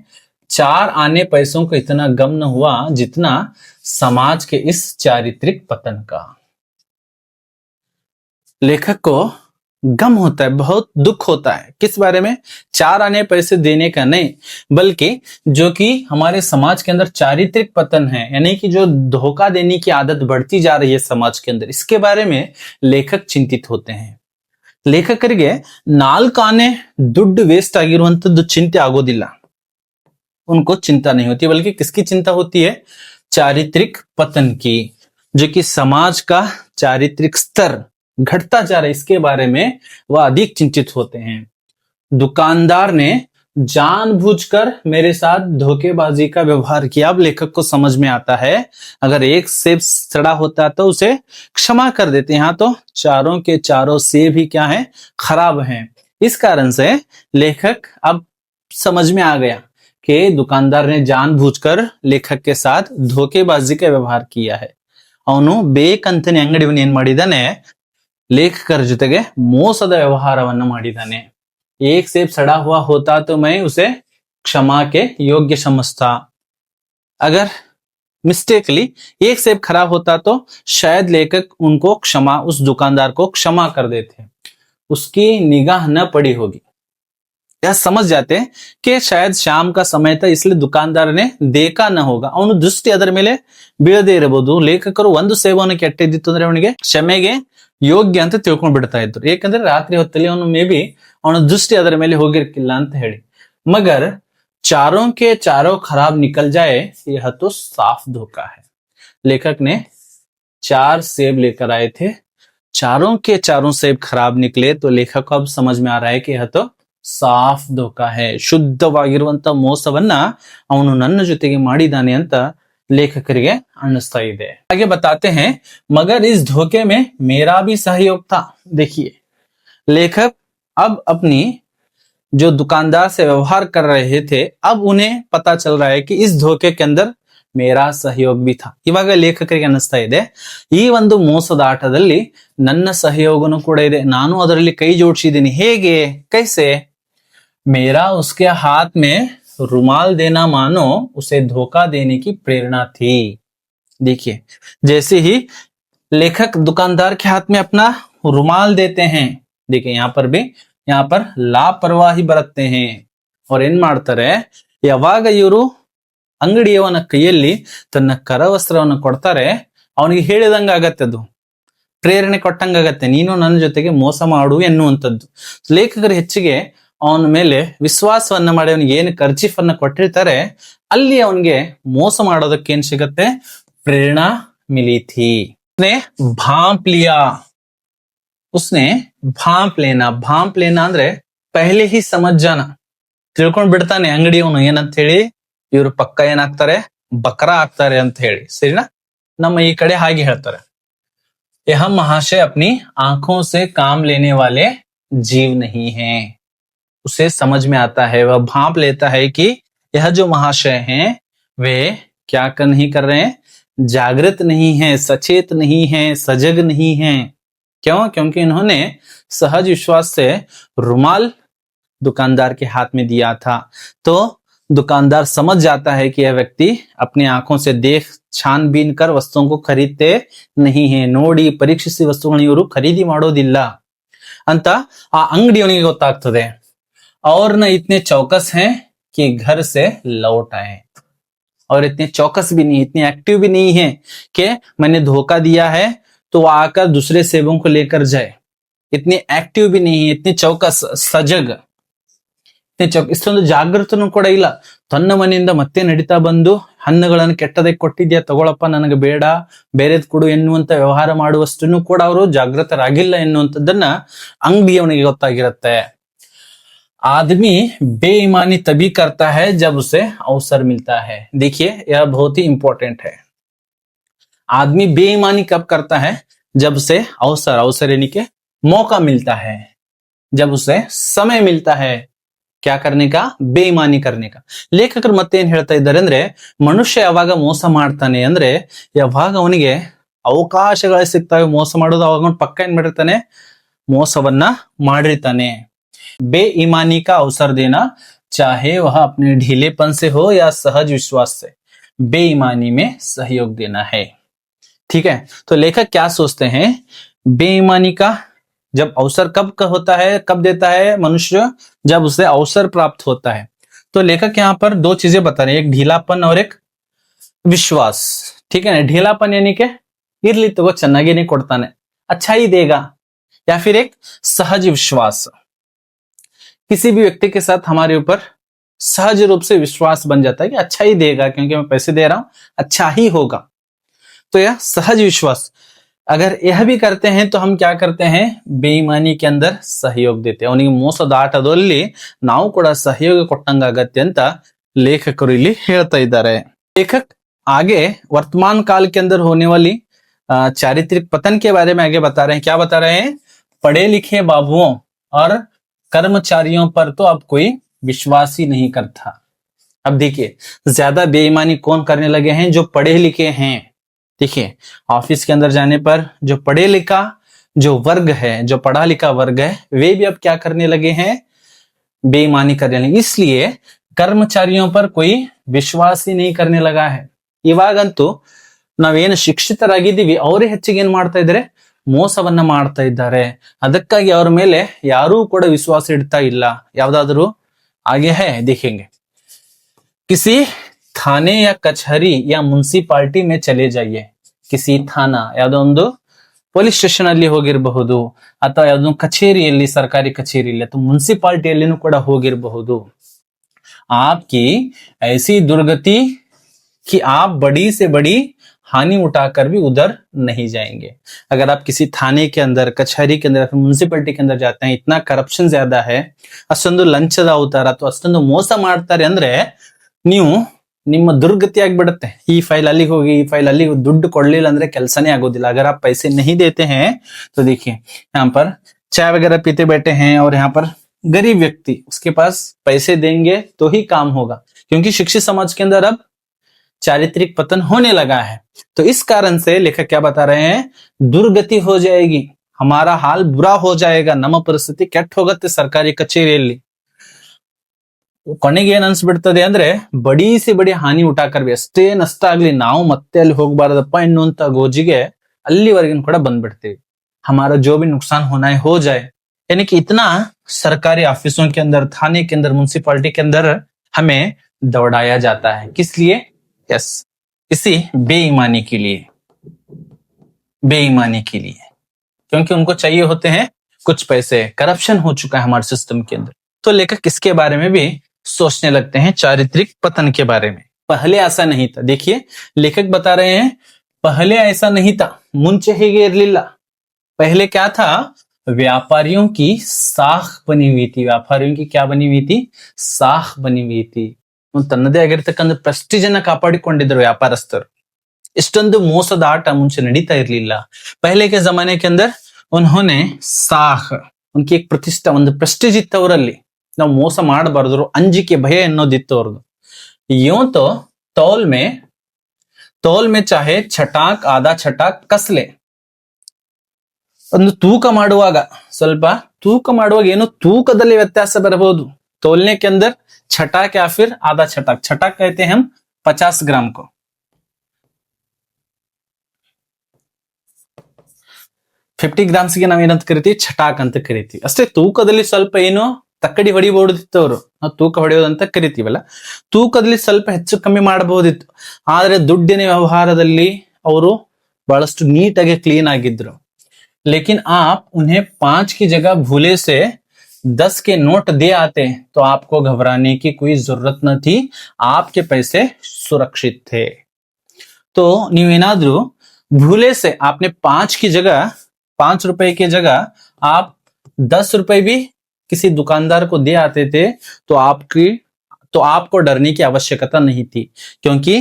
4 आने पैसों को इतना गम न हुआ जितना समाज के इस चारित्रिक पतन का. लेखक को गम होता है, बहुत दुख होता है. किस बारे में, 4 आने पैसे देने का नहीं, बल्कि जो कि हमारे समाज के अंदर चारित्रिक पतन है, यानी कि जो धोखा देने की आदत बढ़ती जा रही है समाज के अंदर, इसके बारे में लेखक चिंतित होते हैं. ಲೇಖಕರಿಗೆ 4 ಆನೆ ದುಡ್ಡು ವೇಸ್ಟ್ ಆಗಿರುವಂತದ್ದು ಚಿಂತೆ ಆಗೋದಿಲ್ಲ. उनको चिंता नहीं होती, बल्कि किसकी चिंता होती है, चारित्रिक पतन की, जो कि समाज का चारित्रिक स्तर घटता जा रहा है, इसके बारे में वह अधिक चिंतित होते हैं. दुकानदार ने जानबूझकर मेरे साथ धोखेबाजी का व्यवहार किया. अब लेखक को समझ में आता है, अगर एक सेब सड़ा होता तो उसे क्षमा कर देते, यहाँ तो चारों के चारों सेब ही क्या है, खराब हैं. इस कारण से लेखक अब समझ में आ गया कि दुकानदार ने जानबूझकर लेखक के साथ धोखेबाजी का व्यवहार किया है. ಅವನು ಬೇಕಂತಾನೆ ಅಂಗಡಿಯವನು ಏನ್ ಮಾಡಿದಾನೆ, ಲೇಖಕರ ಜೊತೆಗೆ ಮೋಸದ ವ್ಯವಹಾರವನ್ನು ಮಾಡಿದಾನೆ. एक सेब सड़ा हुआ होता तो मैं उसे क्षमा के योग्य समझता. अगर मिस्टेकली एक सेब खराब होता तो शायद लेखक उनको क्षमा, उस दुकानदार को क्षमा कर देते, उसकी निगाह न पड़ी होगी. यह समझ जाते कि शायद शाम का समय था, इसलिए दुकानदार ने देखा न होगा, ಅವನು ದೃಷ್ಟಿ ಅದರ ಮೇಲೆ ಬೀಳದೇ ಇರಬಹುದು. ಲೇಖಕರು ಒಂದು ಸೇಬವನ್ನು ಕೆಟ್ಟಿದ್ದಿತ್ತು ಅಂದ್ರೆ ಅವನಿಗೆ ಕ್ಷಮೆಗೆ ಯೋಗ್ಯ ಅಂತ ತಿಳ್ಕೊಂಡ್ ಬಿಡ್ತಾ ಇದ್ರು, ಏಕೆಂದ್ರೆ ರಾತ್ರಿ ಹೊತ್ತಲ್ಲಿ ಅವನು ಮೇ ಬಿ ಅವನ ದೃಷ್ಟಿ ಅದರ ಮೇಲೆ ಹೋಗಿರ್ಕಿಲ್ಲ ಅಂತ ಹೇಳಿ. मगर चारों के चारों खराब निकल जाए यह तो साफ धोखा है. लेखक ने 4 सेब लेकर आए थे, चारों के चारों सेब खराब निकले, तो लेखक को अब समझ में आ रहा है कि यह तो ಸಾಫ್ ಧೋಖಾ ಹೈ, ಶುದ್ಧವಾಗಿರುವಂತ ಮೋಸವನ್ನ ಅವನು ನನ್ನ ಜೊತೆಗೆ ಮಾಡಿದಾನೆ ಅಂತ लेखकರಿಗೆ ಅನ್ನಿಸ್ತಾ ಇದೆ. आगे बताते हैं, मगर इस धोखे में मेरा भी सहयोग था. देखिए लेखक अब अपनी जो दुकानदार से व्यवहार कर रहे थे, अब उन्हें पता चल रहा है कि इस धोखे के अंदर मेरा सहयोग भी था. ಇವಾಗ ಲೇಖಕರಿಗೆ ಅನ್ನಿಸ್ತಾ ಇದೆ, ಈ ಒಂದು ಮೋಸದ ಆಟದಲ್ಲಿ ನನ್ನ ಸಹಯೋಗನೂ ಕೂಡ ಇದೆ, ನಾನು ಅದರಲ್ಲಿ ಕೈ ಜೋಡಿಸಿದ್ದೀನಿ. ಹೇಗೆ, कैसे, मेरा उसके हाथ में रुमाल देना मानो उसे धोखा देने की प्रेरणा थी. देखिए जैसे ही लेखक दुकानदार के हाथ में अपना रुमाल देते हैं, देखिए यहाँ पर भी, यहाँ पर लापरवाही बरतते हैं. और ಏನ್ ಮಾಡ್ತಾರೆ, ಯಾವಾಗ ಇವರು ಅಂಗಡಿಯವನ ಕೈಯಲ್ಲಿ ತನ್ನ ಕರವಸ್ತ್ರವನ್ನು ಕೊಡ್ತಾರೆ, ಅವನಿಗೆ ಹೇಳಿದಂಗ ಆಗತ್ತೆ, ಅದು ಪ್ರೇರಣೆ ಕೊಟ್ಟಂಗಾಗತ್ತೆ, ನೀನು ನನ್ನ ಜೊತೆಗೆ ಮೋಸ ಮಾಡು ಎನ್ನುವಂಥದ್ದು. ಲೇಖಕರು ಹೆಚ್ಚಿಗೆ ಅವನ ಮೇಲೆ ವಿಶ್ವಾಸವನ್ನ ಮಾಡಿ ಅವನಿಗೆ ಏನು ಕರ್ಚೀಫ್ ಅನ್ನ ಕೊಟ್ಟಿರ್ತಾರೆ, ಅಲ್ಲಿ ಅವನಿಗೆ ಮೋಸ ಮಾಡೋದಕ್ಕೆ ಏನ್ ಸಿಗತ್ತೆ, ಪ್ರೇರಣಾ ಮಿಲಿ ಥಿ. उसने भांप लिया, उसने भांप लेना, भांप लेना ಅಂದ್ರೆ पहले ही समझ जाना, ತಿಳ್ಕೊಂಡ್ ಬಿಡ್ತಾನೆ ಅಂಗಡಿಯವನು ಏನಂತ ಹೇಳಿ, ಇವರು ಪಕ್ಕ ಏನಾಗ್ತಾರೆ, ಬಕ್ರ ಆಗ್ತಾರೆ ಅಂತ ಹೇಳಿ. ಸರಿನಾ, ನಮ್ಮ ಈ ಕಡೆ ಹಾಗೆ ಹೇಳ್ತಾರೆ, यह महाशय अपनी आंखों से काम लेने वाले जीव नहीं हैं. उसे समझ में आता है, वह भांप लेता है कि यह जो महाशय हैं वे क्या कर नहीं कर रहे हैं, जागृत नहीं है, सचेत नहीं है, सजग नहीं है. क्यों, क्योंकि इन्होंने सहज विश्वास से रुमाल दुकानदार के हाथ में दिया था. तो दुकानदार समझ जाता है कि यह व्यक्ति अपनी आंखों से देख छानबीन कर वस्तुओं को खरीदते नहीं है, ನೋಡಿ ಪರೀಕ್ಷಿಸಿ ವಸ್ತುಗಳನ್ನು ಇವರು ಖರೀದಿ ಮಾಡೋದಿಲ್ಲ. ಅಂತ ಆ ಅಂಗಡಿಯವನಿಗೆ ಗೊತ್ತಾಗ್ತದೆ. और न इतने चौकस हैं कि घर से लौट आए, और इतने चौकस भी नहीं, इतने एक्टिव भी नहीं है कि मैंने धोखा दिया है तो वो आकर दूसरे सेबों को लेकर जाए. इतने एक्टिव भी नहीं है, इतने चौकस सजग, ಇಷ್ಟೊಂದು ಜಾಗೃತನೂ ಕೂಡ ಇಲ್ಲ. ತನ್ನ ಮನೆಯಿಂದ ಮತ್ತೆ ನಡೀತಾ ಬಂದು ಹಣ್ಣುಗಳನ್ನು ಕೆಟ್ಟದಕ್ಕೆ ಕೊಟ್ಟಿದ್ಯಾ, ತಗೊಳಪ್ಪ, ನನಗೆ ಬೇಡ, ಬೇರೆದ್ ಕೊಡು ಎನ್ನುವಂತ ವ್ಯವಹಾರ ಮಾಡುವಷ್ಟನ್ನು ಕೂಡ ಅವರು ಜಾಗೃತರಾಗಿಲ್ಲ ಎನ್ನುವಂಥದ್ದನ್ನ ಅಂಗಡಿಯವನಿಗೆ ಗೊತ್ತಾಗಿರುತ್ತೆ. आदमी बेईमानी तभी करता है जब उसे अवसर मिलता है. देखिए यह बहुत ही इंपॉर्टेंट है. आदमी बेईमानी कब करता है? जब उसे अवसर यानी के मौका मिलता है, जब उसे समय मिलता है क्या करने का, ಬೇಯಿಮಾನಿ करने का. ಲೇಖಕರು ಮತ್ತೆ ಏನ್ ಹೇಳ್ತಾ ಇದ್ದಾರೆ ಅಂದ್ರೆ, ಮನುಷ್ಯ ಯಾವಾಗ ಮೋಸ ಮಾಡ್ತಾನೆ ಅಂದ್ರೆ, ಯಾವಾಗ ಅವನಿಗೆ ಅವಕಾಶಗಳು ಸಿಗ್ತವೆ ಮೋಸ ಮಾಡೋದು, ಅವಾಗ ಪಕ್ಕ ಏನ್ ಮಾಡಿರ್ತಾನೆ, ಮೋಸವನ್ನ ಮಾಡಿರ್ತಾನೆ. बेईमानी का अवसर देना, चाहे वह अपने ढीलेपन से हो या सहज विश्वास से, बेईमानी में सहयोग देना है. ठीक है, तो लेखक क्या सोचते हैं, बेईमानी का जब अवसर कब का होता है, कब देता है मनुष्य, जब उसे अवसर प्राप्त होता है. तो लेखक यहाँ पर दो चीजें बता रहे हैं, एक ढीलापन और एक विश्वास. ठीक है ना, ढीलापन यानी के इरली तो वो चन्नागी नहीं कोड़ताने, अच्छा ही देगा, या फिर एक सहज विश्वास, किसी भी व्यक्ति के साथ हमारे ऊपर सहज रूप से विश्वास बन जाता है कि अच्छा ही देगा, क्योंकि मैं पैसे दे रहा हूं, अच्छा ही होगा. तो यह सहज विश्वास, अगर यह भी करते हैं तो हम क्या करते हैं, बेईमानी के अंदर सहयोग देते हैं. ಅವನಿಗೆ ಮೋಸದ ಆಟದಲ್ಲಿ ನಾವು ಕೂಡ ಸಹಯೋಗ ಕೊಟ್ಟಂಗಾಗತ್ತೆ ಅಂತ लेखकರು ಇಲ್ಲಿ ಹೇಳ್ತಾ ಇದ್ದಾರೆ. लेखक आगे वर्तमान काल के अंदर होने वाली चारित्रिक पतन के बारे में आगे बता रहे हैं. क्या बता रहे हैं, पढ़े लिखे बाबुओं और कर्मचारियों पर तो अब कोई विश्वास ही नहीं करता. अब देखिए ज्यादा बेईमानी कौन करने लगे हैं, जो पढ़े लिखे हैं. देखिए ऑफिस के अंदर जाने पर जो पढ़े लिखा जो वर्ग है, जो पढ़ा लिखा वर्ग है, वे भी अब क्या करने लगे हैं, बेईमानी करने लगे. इसलिए कर्मचारियों पर कोई विश्वास ही नहीं करने लगा है. ಇವಾಗಂತೂ ನಾವೇನು ಶಿಕ್ಷಿತರಾಗಿದ್ದೀವಿ ಅವರೇ ಹೆಚ್ಚಿಗೆ ಏನ್ ಮಾಡ್ತಾ ಇದ್ದಾರೆ, ಮೋಸವನ್ನ ಮಾಡ್ತಾ ಇದ್ದಾರೆ. ಅದಕ್ಕಾಗಿ ಅವರ ಮೇಲೆ ಯಾರೂ ಕೂಡ ವಿಶ್ವಾಸ ಇಡ್ತಾ ಇಲ್ಲ. ಯಾವ್ದಾದ್ರು आगे है देखेंगे, किसी थाने या कचहरी या ಮುನ್ಸಿಪಾಲಿಟಿ में चले जाइए. किसी थाना ಯಾವುದೋ ಒಂದು ಪೊಲೀಸ್ ಸ್ಟೇಷನ್ ಅಲ್ಲಿ ಹೋಗಿರಬಹುದು, ಅಥವಾ ಯಾವುದೋ ಕಚೇರಿಯಲ್ಲಿ, ಸರ್ಕಾರಿ ಕಚೇರಿಯಲ್ಲಿ ಅಥವಾ ಮುನ್ಸಿಪಾಲಿಟಿಯಲ್ಲಿನೂ ಕೂಡ ಹೋಗಿರಬಹುದು. आपकी ऐसी दुर्गति कि आप बड़ी से बड़ी हानि उठाकर भी उधर नहीं जाएंगे. अगर आप किसी थाने के अंदर, कचहरी के अंदर, म्युनिसिपलिटी के अंदर जाते हैं, इतना करप्शन ज्यादा है, ಅಷ್ಟೊಂದು ಲಂಚದ ಅವತಾರ ಅಥವಾ ಅಷ್ಟೊಂದು ಮೋಸ ಮಾಡ್ತಾರೆ ಅಂದ್ರೆ ನೀವು ನಿಮ್ಮ ದುರ್ಗತಿ ಆಗ್ಬಿಡುತ್ತೆ. ಈ ಫೈಲ್ ಅಲ್ಲಿಗೆ ಹೋಗಿ, ಈ ಫೈಲ್ ಅಲ್ಲಿಗೆ, ದುಡ್ಡು ಕೊಡ್ಲಿಲ್ಲ ಅಂದ್ರೆ ಕೆಲಸನೇ ಆಗೋದಿಲ್ಲ. अगर आप पैसे नहीं देते हैं तो देखिए यहाँ पर चाय वगैरह पीते बैठे हैं और यहाँ पर गरीब व्यक्ति उसके पास पैसे देंगे तो ही काम होगा, क्योंकि शिक्षित समाज के अंदर अब चारित्रिक पतन होने लगा है. तो इस कारण से लेखक क्या बता रहे हैं, दुर्गति हो जाएगी, हमारा हाल बुरा हो जाएगा, ನಮ್ಮ ಪರಿಸ್ಥಿತಿ ಕೆಟ್ಟ ಹೋಗುತ್ತೆ ಸರ್ಕಾರಿ ಕಚೇರಿಯಲ್ಲಿ. ಕೊನೆಗೆ ಏನ್ ಅನ್ಸ್ಬಿಡ್ತದೆ ಅಂದ್ರೆ, ಬಡಿ ಸಿ ಬಡಿ ಹಾನಿ ಉಟಾಕರ್ವಿ, ಅಷ್ಟೇ ನಷ್ಟ ಆಗ್ಲಿ ನಾವು ಮತ್ತೆ ಅಲ್ಲಿ ಹೋಗ್ಬಾರದಪ್ಪ ಎನ್ನುವಂತ ಗೋಜಿಗೆ ಅಲ್ಲಿವರೆಗಿನ ಕೂಡ ಬಂದ್ಬಿಡ್ತೀವಿ. हमारा जो भी नुकसान होना है हो जाए, यानी कि इतना सरकारी ऑफिसों के अंदर, थाने के अंदर, म्युनिसिपालिटी के अंदर हमें दौड़ाया जाता है. किस लिए, यस, इसी बेईमानी के लिए, बेईमानी के लिए, क्योंकि उनको चाहिए होते हैं कुछ पैसे. करप्शन हो चुका है हमारे सिस्टम के अंदर. तो लेखक किसके बारे में भी सोचने लगते हैं, चारित्रिक पतन के बारे में. पहले ऐसा नहीं था. देखिए लेखक बता रहे हैं, पहले ऐसा नहीं था, ಮುಂಚೆ ಹೀಗೆ ಇರಲಿಲ್ಲ. पहले क्या था, व्यापारियों की साख बनी हुई थी. व्यापारियों की क्या बनी हुई थी, साख बनी हुई थी. ತನ್ನದೇ ಆಗಿರ್ತಕ್ಕಂಥ ಪ್ರೆಸ್ಟೀಜ್ ಅನ್ನ ಕಾಪಾಡಿಕೊಂಡಿದ್ರು ವ್ಯಾಪಾರಸ್ಥರು. ಇಷ್ಟೊಂದು ಮೋಸದ ಆಟ ಮುಂಚೆ ನಡೀತಾ ಇರ್ಲಿಲ್ಲ. पहले के जमाने के अंदर उन्होंने साख, उनकी एक प्रतिष्ठा, ಒಂದು ಪ್ರೆಸ್ಟೀಜ್ ಇತ್ತು ಅವರಲ್ಲಿ. ನಾವು ಮೋಸ ಮಾಡಬಾರ್ದು, ಅಂಜಿಕೆ ಭಯ ಅನ್ನೋದಿತ್ತು ಅವ್ರದ್ದು. यूं तो तौल में चाहे छटाक आधा छटाक कसले, ಒಂದು ತೂಕ ಮಾಡುವಾಗ, ಸ್ವಲ್ಪ ತೂಕ ಮಾಡುವಾಗ ಏನೋ ತೂಕದಲ್ಲಿ ವ್ಯತ್ಯಾಸ ಬರಬಹುದು. तौलने के अंदर छटाक या फिर आधा छटाक, छटाक कहते हैं हम 50 ग्राम को. 50 ಗ್ರಾಮ್ಸ್ಗೆ ನಾವೇನಂತ ಕರಿತೀವಿ, ಚಟಾಕ್ ಅಂತ ಕರಿತೀವಿ ಅಷ್ಟೇ. ತೂಕದಲ್ಲಿ ಸ್ವಲ್ಪ ಏನು ತಕ್ಕಡಿ ಹೊಡಿಬಹುದಿತ್ತು, ಅವರು ನಾವು ತೂಕ ಹೊಡೆಯೋದಂತ ಕರಿತೀವಲ್ಲ, ತೂಕದಲ್ಲಿ ಸ್ವಲ್ಪ ಹೆಚ್ಚು ಕಮ್ಮಿ ಮಾಡಬಹುದಿತ್ತು. ಆದ್ರೆ ದುಡ್ಡಿನ ವ್ಯವಹಾರದಲ್ಲಿ ಅವರು ಬಹಳಷ್ಟು ನೀಟಾಗಿ ಕ್ಲೀನ್ ಆಗಿದ್ರು. लेकिन आप उन्हें 5 की जगह भूले से 10 के नोट दे आते तो आपको घबराने की कोई जरूरत न थी, आपके पैसे सुरक्षित थे. तो ನೀವೇನಾದ್ರೂ भूले से आपने 5 की जगह 5 रुपए की जगह आप 10 रुपए भी किसी दुकानदार को दे आते थे तो आपको डरने की आवश्यकता नहीं थी, क्योंकि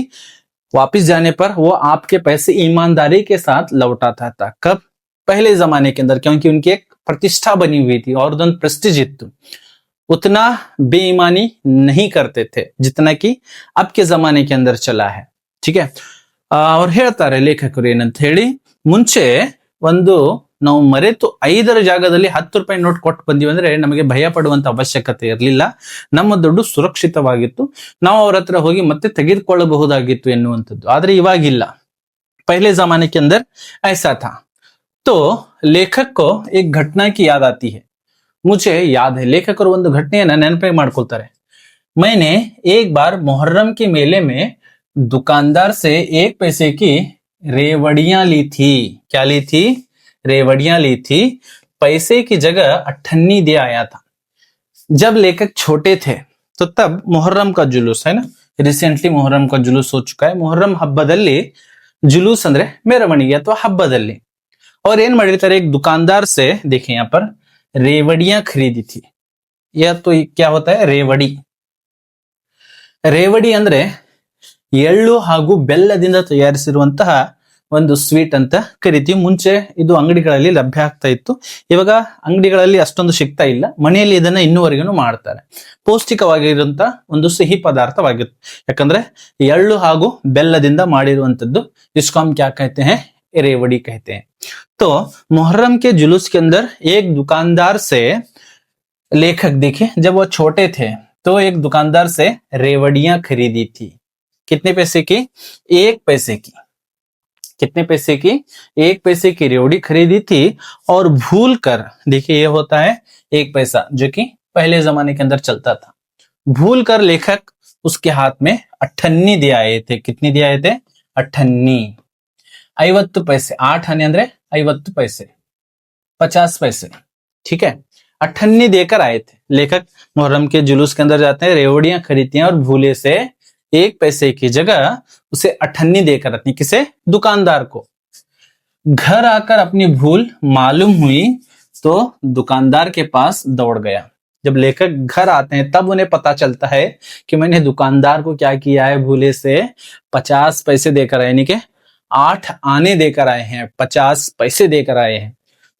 वापस जाने पर वो आपके पैसे ईमानदारी के साथ लौटाता था. कब? पहले जमाने के अंदर, क्योंकि उनकी एक प्रतिष्ठा बनी हुई थी और प्रेस्टीज इತ್ತು, उतना बेईमानी नहीं करते थे जितना कि अब के जमाने के अंदर चला है. ठीक है. ಅವ್ರು ಹೇಳ್ತಾರೆ ಲೇಖಕರು ಏನಂತ ಹೇಳಿ, ಮುಂಚೆ ಒಂದು ನಾವು ಮರೆತು 5ರ ಜಾಗದಲ್ಲಿ 10 ರೂಪಾಯಿ ನೋಟ್ ಕೊಟ್ಟು ಬಂದಿವಿ ಅಂದ್ರೆ ನಮಗೆ ಭಯ ಪಡುವಂತ ಅವಶ್ಯಕತೆ ಇರಲಿಲ್ಲ, ನಮ್ಮ ದುಡ್ಡು ಸುರಕ್ಷಿತವಾಗಿತ್ತು, ನಾವು ಅವ್ರ ಹತ್ರ ಹೋಗಿ ಮತ್ತೆ ತೆಗೆದುಕೊಳ್ಳಬಹುದಾಗಿತ್ತು ಎನ್ನುವಂಥದ್ದು. ಆದ್ರೆ ಇವಾಗಿಲ್ಲ. पहले जमाने के अंदर ऐसा था. तो लेखक को एक घटना की याद आती है. मुझे याद है, लेखकರು ಒಂದು ಘಟನೆಯನ್ನ ನೆನಪು ಮಾಡ್ಕೊಳ್ತಾರೆ. मैंने एक बार मुहर्रम के मेले में दुकानदार से 1 पैसे की रेवड़ियां ली थी. क्या ली थी? रेवड़ियां ली थी. पैसे की जगह अठन्नी दे आया था. जब लेखक छोटे थे तो तब मुहर्रम का जुलूस है ना, रिसेंटली मुहर्रम का जुलूस हो चुका है. मुहर्रम ಹಬ್ಬದಲ್ಲಿ जुलूस ಅಂದ್ರೆ ಮೆರವಣಿಗೆ ಅಥವಾ ಹಬ್ಬದಲ್ಲಿ और ಏನ್ ಮಾಡಿರ್ತಾರೆ, एक दुकानदार से देखिए यहाँ पर रेवड़ियां खरीदी थी. यह तो क्या होता है, रेवड़ी. ರೇವಡಿ ಅಂದ್ರೆ ಎಳ್ಳು ಹಾಗೂ ಬೆಲ್ಲದಿಂದ ತಯಾರಿಸಿರುವಂತಹ ಒಂದು ಸ್ವೀಟ್ ಅಂತ ಕರಿತೀವಿ. ಮುಂಚೆ ಇದು ಅಂಗಡಿಗಳಲ್ಲಿ ಲಭ್ಯ ಆಗ್ತಾ ಇತ್ತು, ಇವಾಗ ಅಂಗಡಿಗಳಲ್ಲಿ ಅಷ್ಟೊಂದು ಸಿಗ್ತಾ ಇಲ್ಲ. ಮನೆಯಲ್ಲಿ ಇದನ್ನ ಇನ್ನೂವರೆಗೂ ಮಾಡ್ತಾರೆ. ಪೌಷ್ಟಿಕವಾಗಿರುವಂತಹ ಒಂದು ಸಿಹಿ ಪದಾರ್ಥವಾಗಿತ್ತು, ಯಾಕಂದ್ರೆ ಎಳ್ಳು ಹಾಗೂ ಬೆಲ್ಲದಿಂದ ಮಾಡಿರುವಂತದ್ದು. इसको हम क्या कहते हैं, रेवड़ी कहते हैं. तो मुहर्रम के जुलूस के अंदर एक दुकानदार से लेखक, देखिए जब वो छोटे थे तो एक दुकानदार से रेवड़ियां खरीदी थी. कितने पैसे की? 1 पैसे की. कितने पैसे की? 1 पैसे की रेवड़ी खरीदी थी. और भूल कर, देखिए ये होता है 1 पैसा जो कि पहले जमाने के अंदर चलता था. भूल कर लेखक उसके हाथ में अठन्नी दे आए थे. कितनी दे आए थे? अठन्नी. 50 पैसे. 8 आने अंदरे 50 पैसे, 50 पैसे. ठीक है. अठन्नी देकर आए थे. लेखक मुहर्रम के जुलूस के अंदर जाते हैं, रेवड़ियां खरीदते हैं और भूले से 1 पैसे की जगह उसे अठन्नी देकर आती. किसे? दुकानदार को. घर आकर अपनी भूल मालूम हुई तो दुकानदार के पास दौड़ गया. जब लेखक घर आते हैं तब उन्हें पता चलता है कि मैंने दुकानदार को क्या किया है, भूले से 50 पैसे देकर आए, यानी कि 8 आने देकर आए हैं, 50 पैसे देकर आए हैं.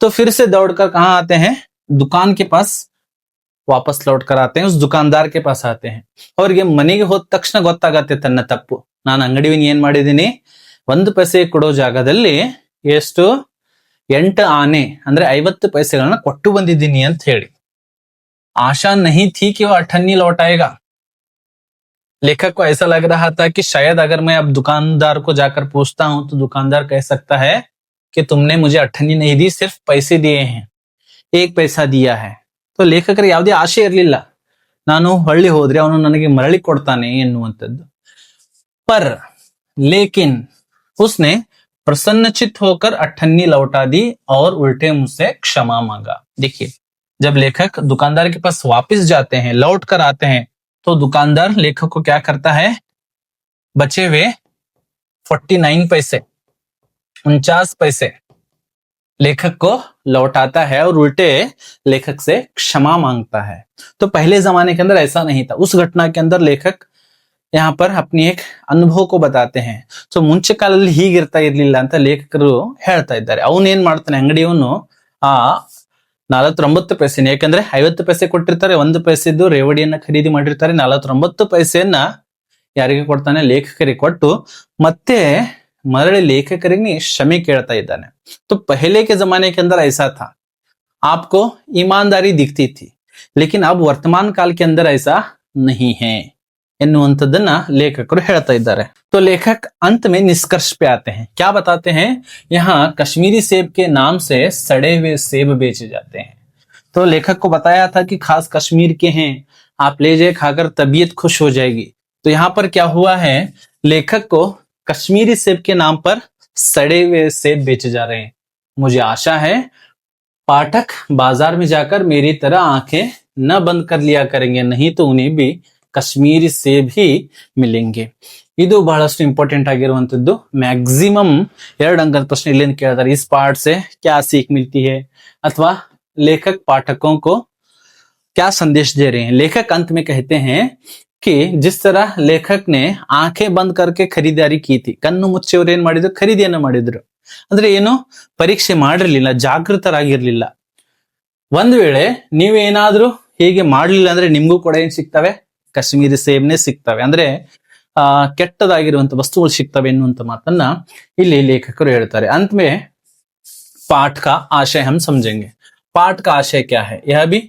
तो फिर से दौड़कर कहाँ आते हैं? दुकान के पास ವಾಪಸ್ ಲೌಟ್ ಕರ್ ಆತೆ ಉಸ್ ದುಕಾನ್ದಾರ್ ಕೆ ಪಾಸ್ ಆತೆ ಹೈ. ಅವ್ರಿಗೆ ಮನೆಗೆ ಹೋದ ತಕ್ಷಣ ಗೊತ್ತಾಗತ್ತೆ ತನ್ನ ತಪ್ಪು. ನಾನು ಅಂಗಡಿವಿನ ಏನ್ ಮಾಡಿದೀನಿ, 1 ಪೈಸೆ ಕೊಡೋ ಜಾಗದಲ್ಲಿ ಎಷ್ಟು 8 ಆನೆ ಅಂದ್ರೆ 50 पैसेಗಳನ್ನ ಕೊಟ್ಟು ಬಂದಿದ್ದೀನಿ ಅಂತ ಹೇಳಿ. आशा नहीं थी कि वो अठन्नी लौट आएगा. लेखक को ऐसा लग रहा था कि शायद अगर मैं अब दुकानदार को जाकर पूछता हूं तो दुकानदार कह सकता है कि तुमने मुझे अठन्नी नहीं दी, सिर्फ पैसे दिए हैं, 1 पैसा दिया है. तो ಲೇಖಕರಿಗೆ ಯಾವುದೇ ಆಶೆ ಇರಲಿಲ್ಲ, ನಾನು ಹಳ್ಳಿ ಹೋದ್ರೆ ಅವನು ನನಗೆ ಮರಳಿ ಕೊಡ್ತಾನೆ ಎನ್ನುವಂಥದ್ದು. पर लेकिन उसने प्रसन्नचित होकर अठन्नी लौटा दी और उल्टे मुंह से क्षमा मांगा. देखिए जब लेखक दुकानदार के पास वापस जाते हैं, लौट कर आते हैं, तो दुकानदार लेखक को क्या करता है, बचे हुए 49 पैसे 49 पैसे लेखक को लौटाता है और उल्टे लेखक से क्षमा मांगता है. तो पहले जमाने के अंदर ऐसा नहीं था. उस घटना के अंदर लेखक यहाँ पर अपनी एक अनुभव को बताते हैं. ಸೊ ಮುಂಚೆ ಕಾಲದಲ್ಲಿ ಹೀಗಿರ್ತಾ ಇರ್ಲಿಲ್ಲ ಅಂತ ಲೇಖಕರು ಹೇಳ್ತಾ ಇದ್ದಾರೆ. ಅವನೇನ್ ಮಾಡ್ತಾನೆ, ಅಂಗಡಿಯವನು ಆ 49 ಪೈಸೆ, ಯಾಕಂದ್ರೆ 50 ಪೈಸೆ ಕೊಟ್ಟಿರ್ತಾರೆ, 1 ಪೈಸೆದ್ದು ರೇವಡಿಯನ್ನ ಖರೀದಿ ಮಾಡಿರ್ತಾರೆ, 49 ಪೈಸೆಯನ್ನ ಯಾರಿಗೆ ಕೊಡ್ತಾನೆ, ಲೇಖಕರಿಗೆ ಕೊಟ್ಟು ಮತ್ತೆ मरड़े लेखकರಿಗೆ क्षमे ಕೇಳ್ತಾ ಇದ್ದಾನೆ. तो पहले के जमाने के अंदर ऐसा था, आपको ईमानदारी दिखती थी, लेकिन अब वर्तमान काल के अंदर ऐसा नहीं है. ಎನ್ನುವಂಥದ್ದನ್ನ ಲೇಖಕರು ಹೇಳ್ತಾ ಇದ್ದಾರೆ. तो लेखक अंत में निष्कर्ष पे आते हैं. क्या बताते हैं? यहाँ कश्मीरी सेब के नाम से सड़े हुए सेब बेचे जाते हैं. तो लेखक को बताया था कि खास कश्मीर के हैं, आप ले जाए खाकर तबीयत खुश हो जाएगी. तो यहाँ पर क्या हुआ है, लेखक को कश्मीरी सेब के नाम पर सड़े हुए सेब बेचे जा रहे हैं. मुझे आशा है पाठक बाजार में जाकर मेरी तरह आंखें न बंद कर लिया करेंगे, नहीं तो उन्हें भी कश्मीरी सेब ही मिलेंगे. ಇದು ಬಹಳಷ್ಟು ಇಂಪಾರ್ಟೆಂಟ್ ಆಗಿರುವಂತದ್ದು. ಮ್ಯಾಕ್ಸಿಮಮ್ 2 अंकದ ಪ್ರಶ್ನೆ ಇಲ್ಲಿಂದ ಕೇಳ್ತಾರೆ. इस पार्ट से क्या सीख मिलती है, अथवा लेखक पाठकों को क्या संदेश दे रहे हैं. लेखक अंत में कहते हैं कि जिस तरह लेखक ने आंखें बंद करके खरीदारी की थी, ಕಣ್ಣು ಮುಚ್ಚಿ ಅವರು ಏನ್ ಮಾಡಿದ್ರು, ಖರೀದಿಯನ್ನ ಮಾಡಿದ್ರು. ಅಂದ್ರೆ ಏನು, ಪರೀಕ್ಷೆ ಮಾಡಿರ್ಲಿಲ್ಲ, ಜಾಗೃತರಾಗಿರ್ಲಿಲ್ಲ. ಒಂದ್ ವೇಳೆ ನೀವೇನಾದ್ರೂ ಹೀಗೆ ಮಾಡ್ಲಿಲ್ಲ ಅಂದ್ರೆ ನಿಮ್ಗೂ ಕೂಡ ಏನ್ ಸಿಗ್ತವೆ, ಕಾಶ್ಮೀರಿ ಸೇಬ್ನೆ ಸಿಗ್ತವೆ. ಅಂದ್ರೆ ಕೆಟ್ಟದಾಗಿರುವಂತ ವಸ್ತುಗಳು ಸಿಗ್ತವೆ ಎನ್ನುವಂತ ಮಾತನ್ನ ಇಲ್ಲಿ ಲೇಖಕರು ಹೇಳ್ತಾರೆ. अंत में पाठ का आशय हम समझेंगे. पाठ का आशय क्या है, यह भी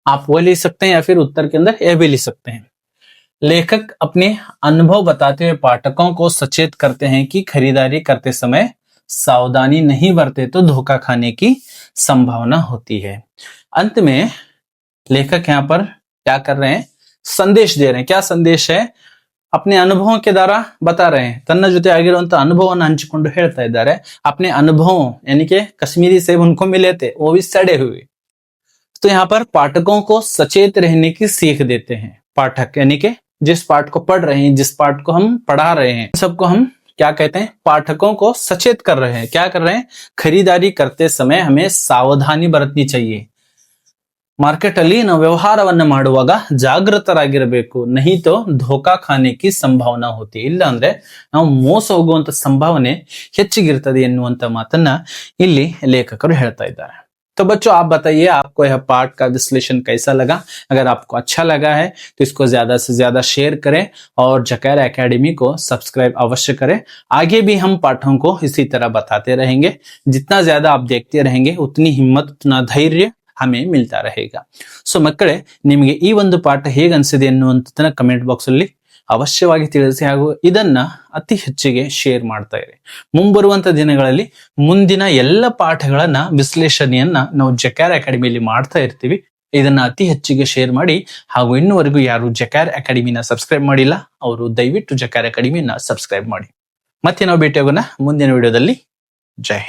आप वो ले सकते हैं या फिर उत्तर के अंदर यह भी ले सकते हैं. लेखक अपने अनुभव बताते हुए पाठकों को सचेत करते हैं कि खरीदारी करते समय सावधानी नहीं बरते तो धोखा खाने की संभावना होती है. अंत में लेखक यहाँ पर क्या कर रहे हैं, संदेश दे रहे हैं. क्या संदेश है, अपने अनुभवों के द्वारा बता रहे हैं. ತನ್ನ ಜೊತೆ ಆಗಿರುವಂತ ಅನುಭವವನ್ನು ಹಂಚಿಕೊಂಡು ಹೇಳ್ತಾ ಇದ್ದಾರೆ. अपने अनुभव यानी कि कश्मीरी सेब उनको मिले थे, वो भी सड़े हुए. तो यहाँ पर पाठकों को सचेत रहने की सीख देते हैं. पाठक यानी कि जिस पाठ को पढ़ रहे हैं, जिस पाठ को हम पढ़ा रहे हैं, सबको हम क्या कहते हैं, पाठकों को सचेत कर रहे हैं. क्या कर रहे हैं, खरीदारी करते समय हमें सावधानी बरतनी चाहिए. ಮಾರ್ಕೆಟ್ ಅಲ್ಲಿ ನಾವು ವ್ಯವಹಾರವನ್ನ ಮಾಡುವಾಗ ಜಾಗೃತರಾಗಿರಬೇಕು. नहीं तो धोखा खाने की संभावना होती. ಇಲ್ಲ ಅಂದ್ರೆ ನಾವು ಮೋಸ ಹೋಗುವಂತ ಸಂಭಾವನೆ ಹೆಚ್ಚಿಗಿರ್ತದೆ ಎನ್ನುವಂತ ಮಾತನ್ನ ಇಲ್ಲಿ ಲೇಖಕರು ಹೇಳ್ತಾ ಇದ್ದಾರೆ. तो बच्चों आप बताइए, आपको यह पाठ का विश्लेषण कैसा लगा. अगर आपको अच्छा लगा है तो इसको ज्यादा से ज्यादा शेयर करें और जकैरा एकेडमी को सब्सक्राइब अवश्य करें. आगे भी हम पाठों को इसी तरह बताते रहेंगे. जितना ज्यादा आप देखते रहेंगे उतनी हिम्मत, उतना धैर्य हमें मिलता रहेगा. सो ಮಕ್ಕಳೇ, ನಿಮಗೆ ಈ ಒಂದು ಪಾಠ ಹೇಗೆ ಅನಿಸಿದೆ ಎನ್ನುವಂತದನ್ನ ಕಮೆಂಟ್ ಬಾಕ್ಸ್ ಅಲ್ಲಿ ಅವಶ್ಯವಾಗಿ ತಿಳಿಸಿ, ಹಾಗೂ ಇದನ್ನ ಅತಿ ಹೆಚ್ಚಿಗೆ ಶೇರ್ ಮಾಡ್ತಾ ಇರಿ. ಮುಂಬರುವಂತ ದಿನಗಳಲ್ಲಿ ಮುಂದಿನ ಎಲ್ಲ ಪಾಠಗಳನ್ನ ವಿಶ್ಲೇಷಣೆಯನ್ನ ನಾವು ಜಕೈರಾ ಅಕಾಡೆಮಿಯಲ್ಲಿ ಮಾಡ್ತಾ ಇರ್ತೀವಿ. ಇದನ್ನ ಅತಿ ಹೆಚ್ಚಿಗೆ ಶೇರ್ ಮಾಡಿ, ಹಾಗೂ ಇನ್ನುವರೆಗೂ ಯಾರು ಜಕೈರಾ ಅಕಾಡೆಮಿನ ಸಬ್ಸ್ಕ್ರೈಬ್ ಮಾಡಿಲ್ಲ ಅವರು ದಯವಿಟ್ಟು ಜಕೈರಾ ಅಕಾಡೆಮಿನ ಸಬ್ಸ್ಕ್ರೈಬ್ ಮಾಡಿ. ಮತ್ತೆ ನಾವು ಭೇಟಿಯಾಗೋಣ ಮುಂದಿನ ವಿಡಿಯೋದಲ್ಲಿ. ಜೈ ಹಿಂದ್.